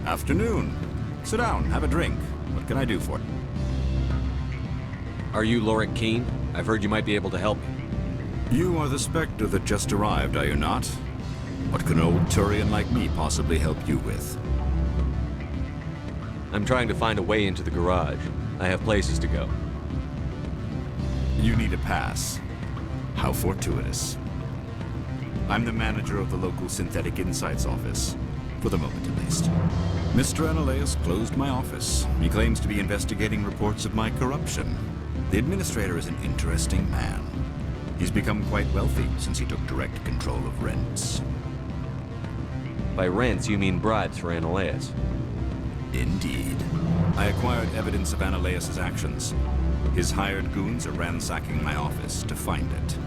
Afternoon. Sit down, have a drink. What can I do for you? Are you Lorik Keene? I've heard you might be able to help me. You are the Spectre that just arrived, are you not? What can an old Turian like me possibly help you with? I'm trying to find a way into the garage. I have places to go. You need a pass. How fortuitous. I'm the manager of the local Synthetic Insights office. For the moment, at least. Mr. Analaeus closed my office. He claims to be investigating reports of my corruption. The administrator is an interesting man. He's become quite wealthy since he took direct control of rents. By rents, you mean bribes for Analaeus? Indeed. I acquired evidence of Analaeus' actions. His hired goons are ransacking my office to find it.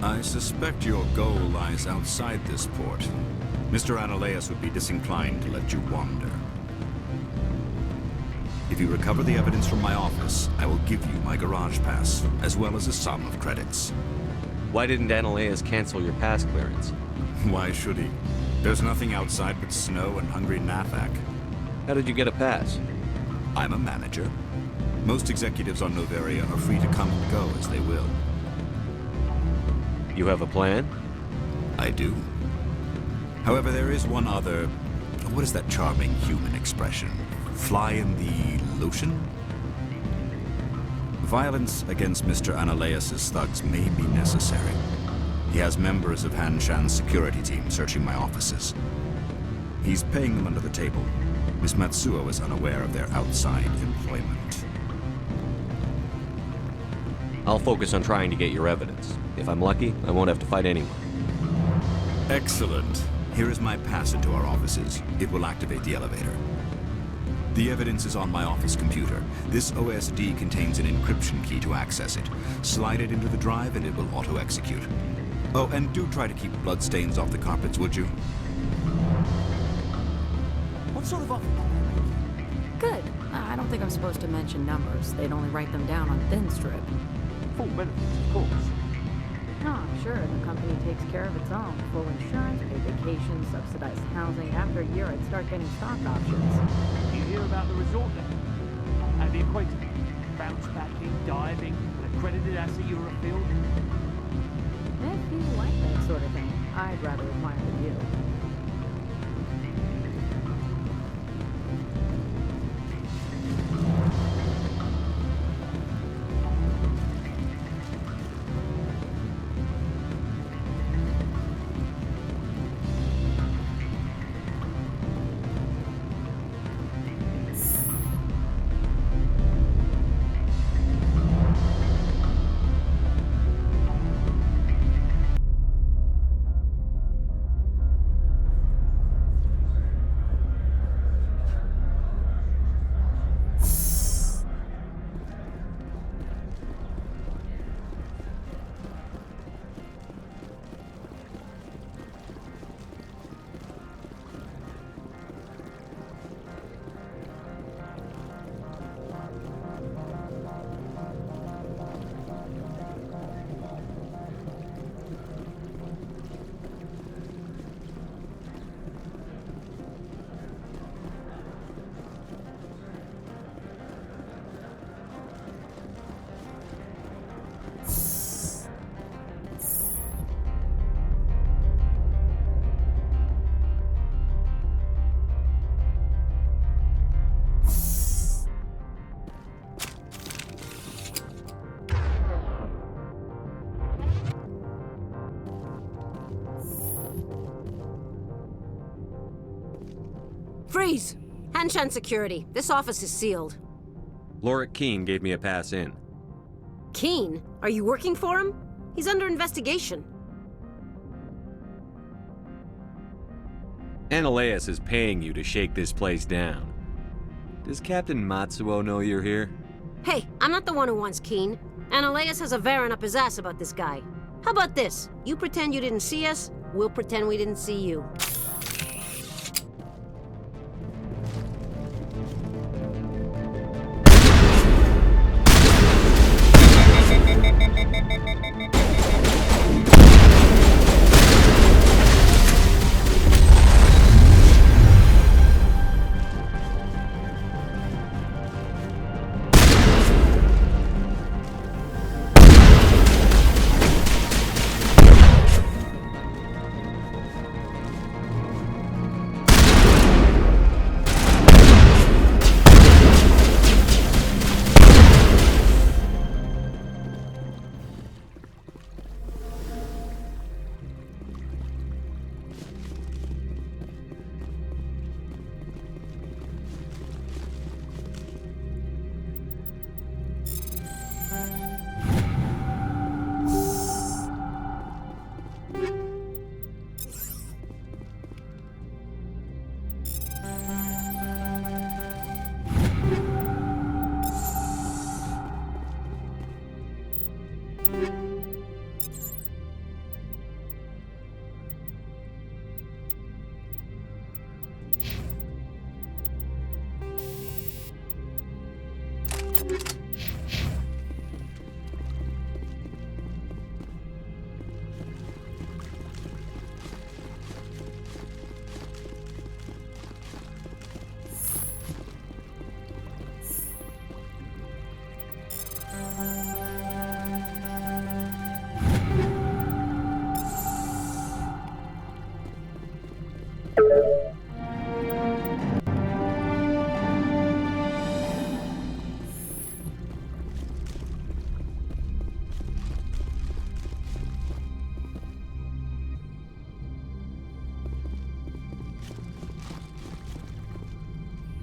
I suspect your goal lies outside this port. Mr. Analaeus would be disinclined to let you wander. If you recover the evidence from my office, I will give you my garage pass, as well as a sum of credits. Why didn't Analaeus cancel your pass clearance? Why should he? There's nothing outside but snow and hungry Nathak. How did you get a pass? I'm a manager. Most executives on Noveria are free to come and go as they will. You have a plan? I do. However, there is one other... What is that charming human expression? Fly in the lotion? Violence against Mr. Analaeus' thugs may be necessary. He has members of Han Shan's security team searching my offices. He's paying them under the table. Miss Matsuo is unaware of their outside employment. I'll focus on trying to get your evidence. If I'm lucky, I won't have to fight anyone. Excellent. Here is my pass into our offices. It will activate the elevator. The evidence is on my office computer. This OSD contains an encryption key to access it. Slide it into the drive and it will auto-execute. Oh, and do try to keep bloodstains off the carpets, would you? What sort of offer? Good. I don't think I'm supposed to mention numbers. They'd only write them down on thin strip. Full benefits, of course. No, I'm sure the company takes care of its own. Full insurance, paid vacations, subsidized housing. After a year, I'd start getting stock options. You hear about the resort then? Have the equator. Bounce backing, diving, an accredited asset Eurofield. If you like that sort of thing, I'd rather admire the view. Freeze! Hanshan Security. This office is sealed. Lorik Keene gave me a pass in. Keene? Are you working for him? He's under investigation. Analaeus is paying you to shake this place down. Does Captain Matsuo know you're here? Hey, I'm not the one who wants Keene. Analaeus has a Varen up his ass about this guy. How about this? You pretend you didn't see us, we'll pretend we didn't see you.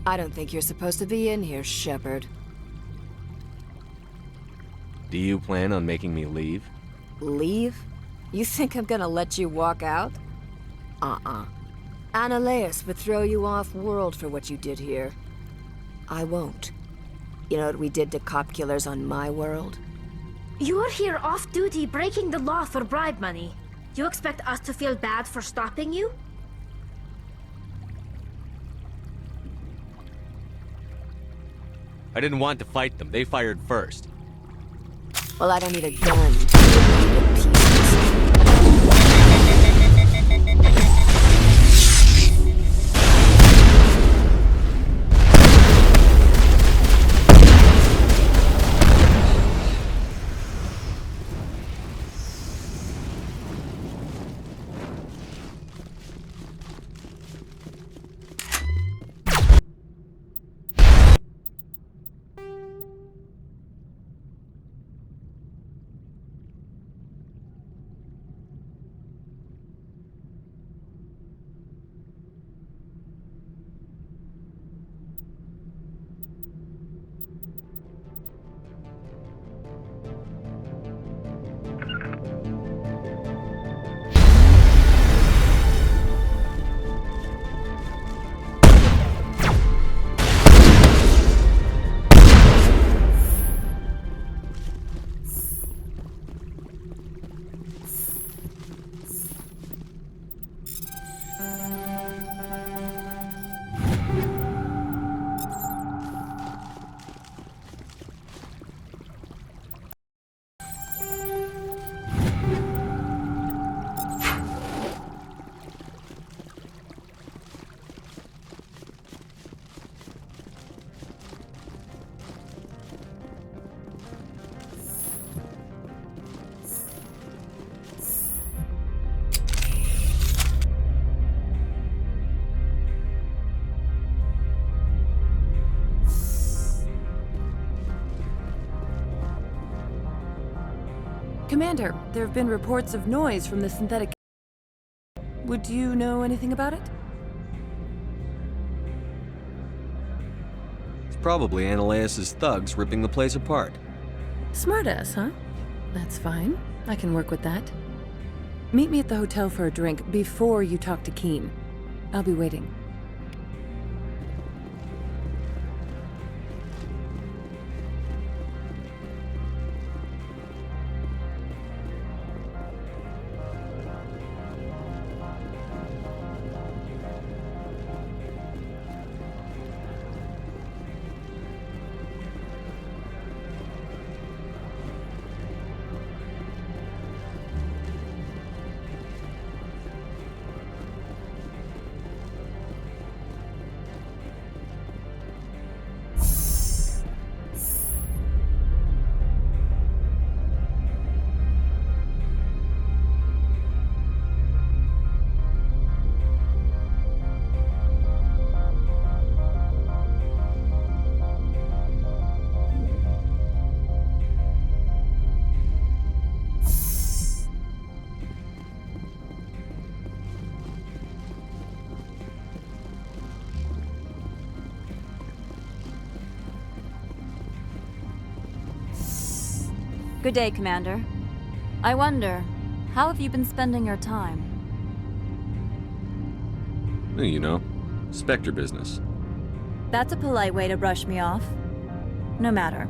I don't think you're supposed to be in here, Shepard. Do you plan on making me leave? Leave? You think I'm gonna let you walk out? Annaleus would throw you off-world for what you did here. I won't. You know what we did to cop killers on my world? You're here off-duty breaking the law for bribe money. You expect us to feel bad for stopping you? I didn't want to fight them. They fired first. Well, I don't need a gun. I need a piece. Commander, there have been reports of noise from the synthetic... Would you know anything about it? It's probably Annaleus' thugs ripping the place apart. Smartass, huh? That's fine. I can work with that. Meet me at the hotel for a drink before you talk to Keen. I'll be waiting. Good day, Commander. I wonder, how have you been spending your time? Well, you know, Spectre business. That's a polite way to brush me off. No matter.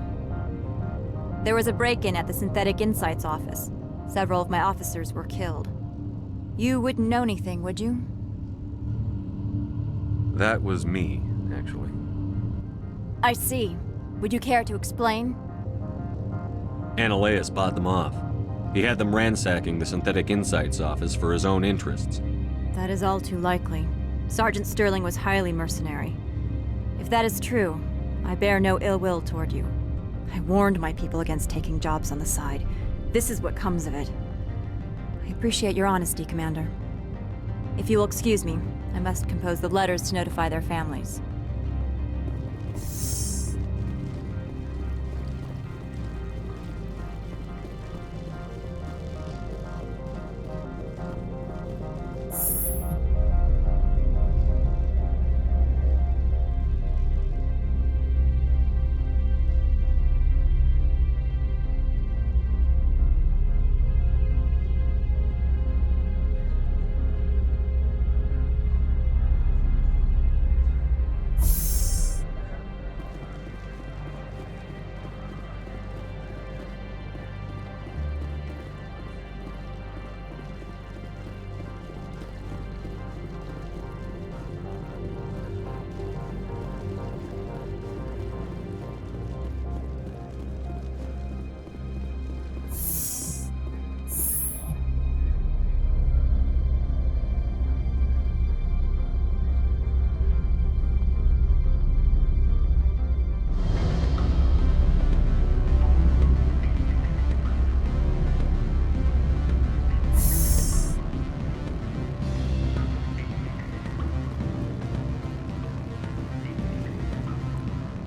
There was a break-in at the Synthetic Insights office. Several of my officers were killed. You wouldn't know anything, would you? That was me, actually. I see. Would you care to explain? Annaleus bought them off. He had them ransacking the Synthetic Insights office for his own interests. That is all too likely. Sergeant Sterling was highly mercenary. If that is true, I bear no ill will toward you. I warned my people against taking jobs on the side. This is what comes of it. I appreciate your honesty, Commander. If you will excuse me, I must compose the letters to notify their families.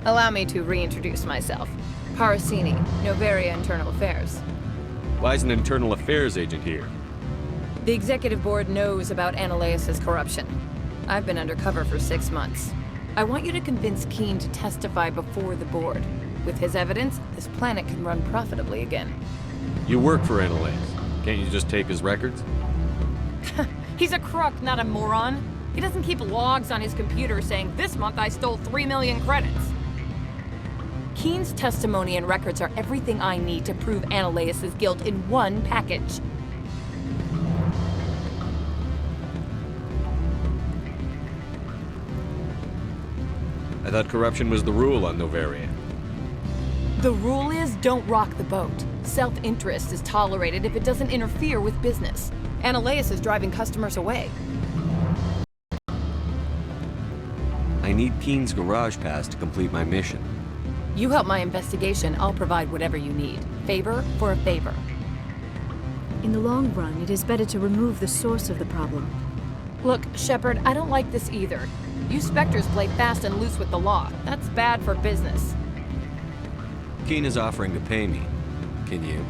Allow me to reintroduce myself. Parasini, Novaria Internal Affairs. Why is an internal affairs agent here? The executive board knows about Ananias' corruption. I've been undercover for 6 months. I want you to convince Keene to testify before the board. With his evidence, this planet can run profitably again. You work for Ananias. Can't you just tape his records? He's a crook, not a moron. He doesn't keep logs on his computer saying, "This month I stole 3 million credits." Keene's testimony and records are everything I need to prove Ananias' guilt in one package. I thought corruption was the rule on Novaria. The rule is, don't rock the boat. Self-interest is tolerated if it doesn't interfere with business. Ananias is driving customers away. I need Keene's garage pass to complete my mission. You help my investigation, I'll provide whatever you need. Favor for a favor. In the long run, it is better to remove the source of the problem. Look, Shepard, I don't like this either. You Spectres play fast and loose with the law. That's bad for business. Keene is offering to pay me. Can you?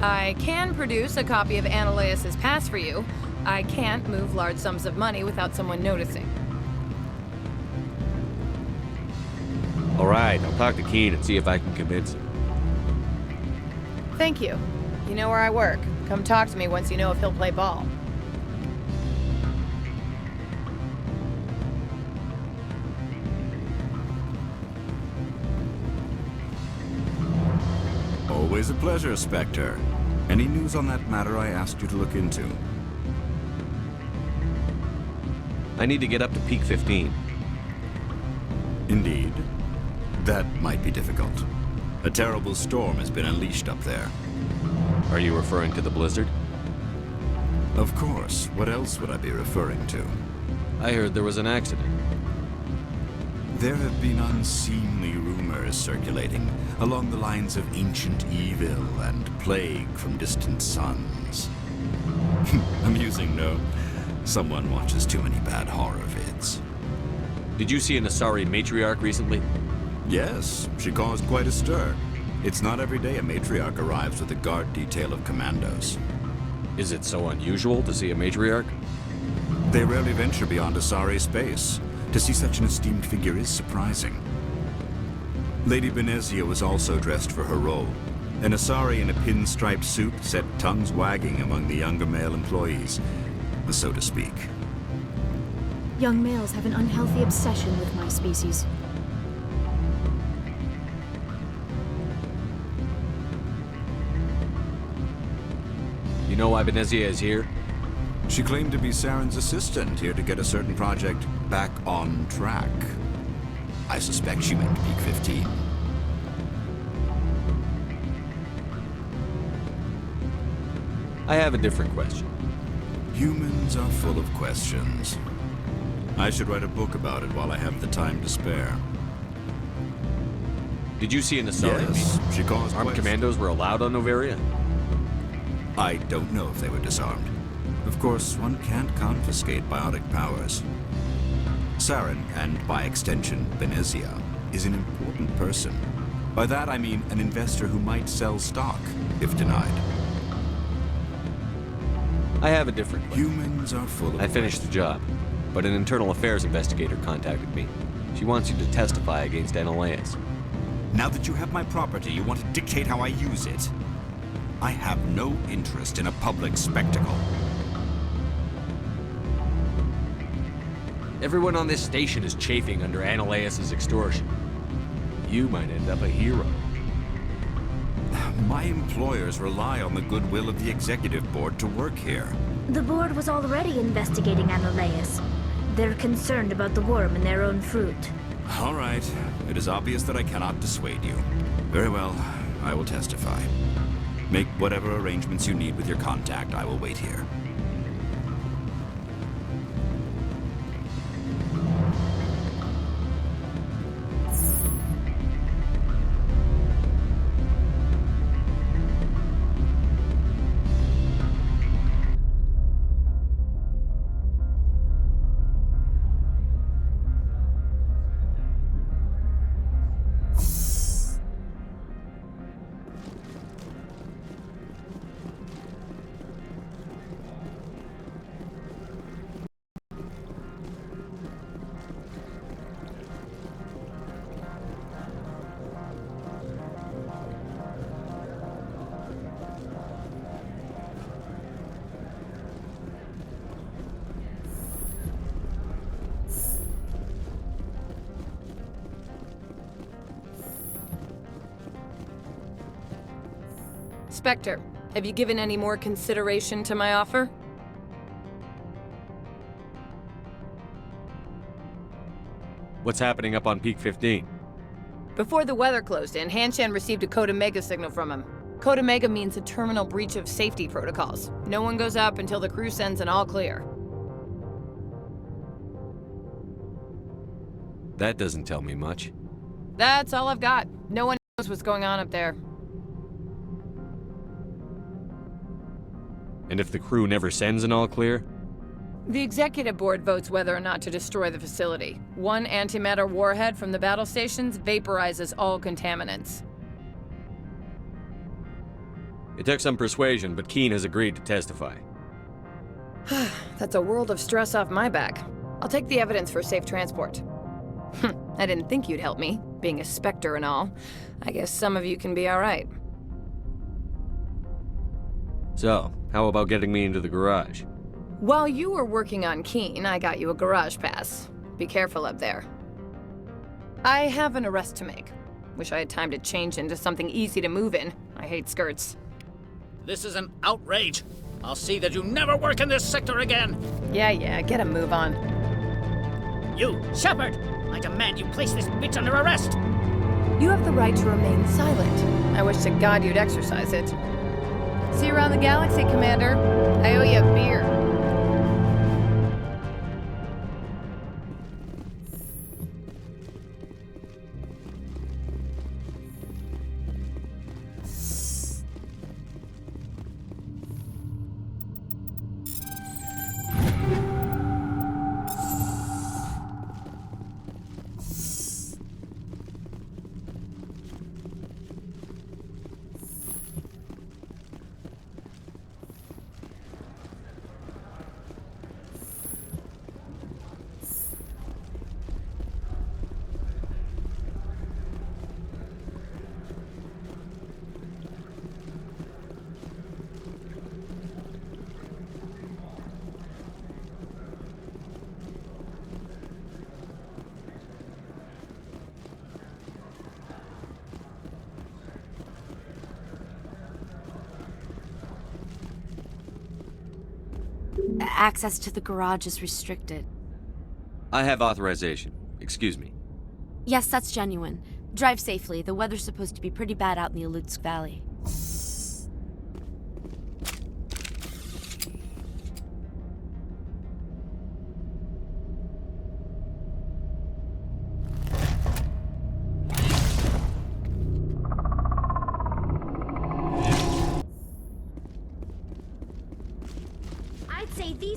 I can produce a copy of Ananias' pass for you. I can't move large sums of money without someone noticing. All right, I'll talk to Keene and see if I can convince him. Thank you. You know where I work. Come talk to me once you know if he'll play ball. Always a pleasure, Spectre. Any news on that matter I asked you to look into? I need to get up to peak 15. Indeed. That might be difficult. A terrible storm has been unleashed up there. Are you referring to the blizzard? Of course. What else would I be referring to? I heard there was an accident. There have been unseemly rumors circulating along the lines of ancient evil and plague from distant suns. Amusing, no? Someone watches too many bad horror vids. Did you see an Asari matriarch recently? Yes, she caused quite a stir. It's not every day a matriarch arrives with a guard detail of commandos. Is it so unusual to see a matriarch? They rarely venture beyond Asari space. To see such an esteemed figure is surprising. Lady Benezia was also dressed for her role. An Asari in a pinstriped suit set tongues wagging among the younger male employees, so to speak. Young males have an unhealthy obsession with my species. You know why Benezia is here? She claimed to be Saren's assistant, here to get a certain project back on track. I suspect she meant peak 15. I have a different question. Humans are full of questions. I should write a book about it while I have the time to spare. Did you see an Asari? Yes, she caused armed quite commandos were allowed on Novaria? I don't know if they were disarmed. Of course, one can't confiscate biotic powers. Saren, and by extension, Benezia, is an important person. By that I mean an investor who might sell stock, if denied. I have a different plan. Humans are full of... I finished the job, but an internal affairs investigator contacted me. She wants you to testify against Analeas. Now that you have my property, you want to dictate how I use it? I have no interest in a public spectacle. Everyone on this station is chafing under Analeas' extortion. You might end up a hero. My employers rely on the goodwill of the executive board to work here. The board was already investigating Analeas. They're concerned about the worm in their own fruit. All right. It is obvious that I cannot dissuade you. Very well. I will testify. Make whatever arrangements you need with your contact. I will wait here. Spectre, have you given any more consideration to my offer? What's happening up on Peak 15? Before the weather closed in, Hanshan received a Code Omega signal from him. Code Omega means a terminal breach of safety protocols. No one goes up until the crew sends an all clear. That doesn't tell me much. That's all I've got. No one knows what's going on up there. And if the crew never sends an all clear? The executive board votes whether or not to destroy the facility. One antimatter warhead from the battle stations vaporizes all contaminants. It took some persuasion, but Keen has agreed to testify. That's a world of stress off my back. I'll take the evidence for safe transport. I didn't think you'd help me, being a Spectre and all. I guess some of you can be alright. So, how about getting me into the garage? While you were working on Keen, I got you a garage pass. Be careful up there. I have an arrest to make. Wish I had time to change into something easy to move in. I hate skirts. This is an outrage. I'll see that you never work in this sector again. Yeah, get a move on. You, Shepard! I demand you place this bitch under arrest! You have the right to remain silent. I wish to God you'd exercise it. See you around the galaxy, Commander. I owe you a beer. Access to the garage is restricted. I have authorization. Excuse me. Yes, that's genuine. Drive safely. The weather's supposed to be pretty bad out in the Alutsk Valley.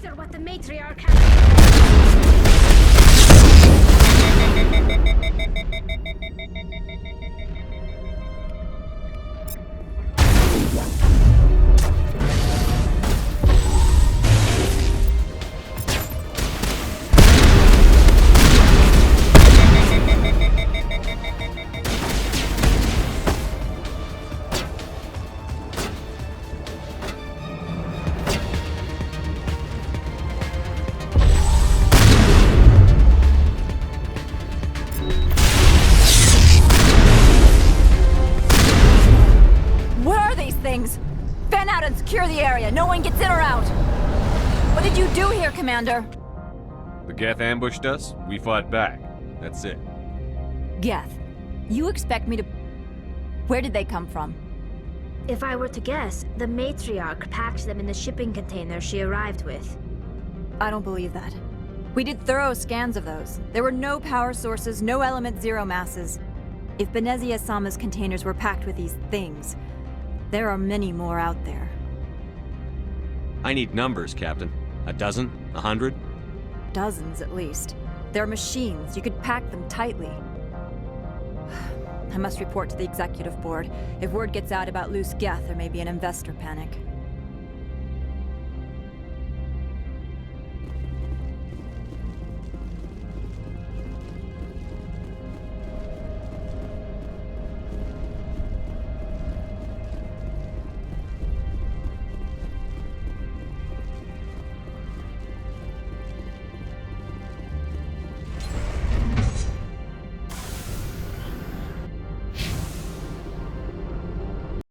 After what the matriarch has... Fan out and secure the area. No one gets in or out. What did you do here, Commander? The Geth ambushed us. We fought back. That's it. Geth, you expect me to... Where did they come from? If I were to guess, the matriarch packed them in the shipping container she arrived with. I don't believe that. We did thorough scans of those. There were no power sources, no element zero masses. If Benezia-sama's containers were packed with these things, there are many more out there. I need numbers, Captain. A dozen? 100? Dozens, at least. They're machines. You could pack them tightly. I must report to the executive board. If word gets out about loose Geth, there may be an investor panic.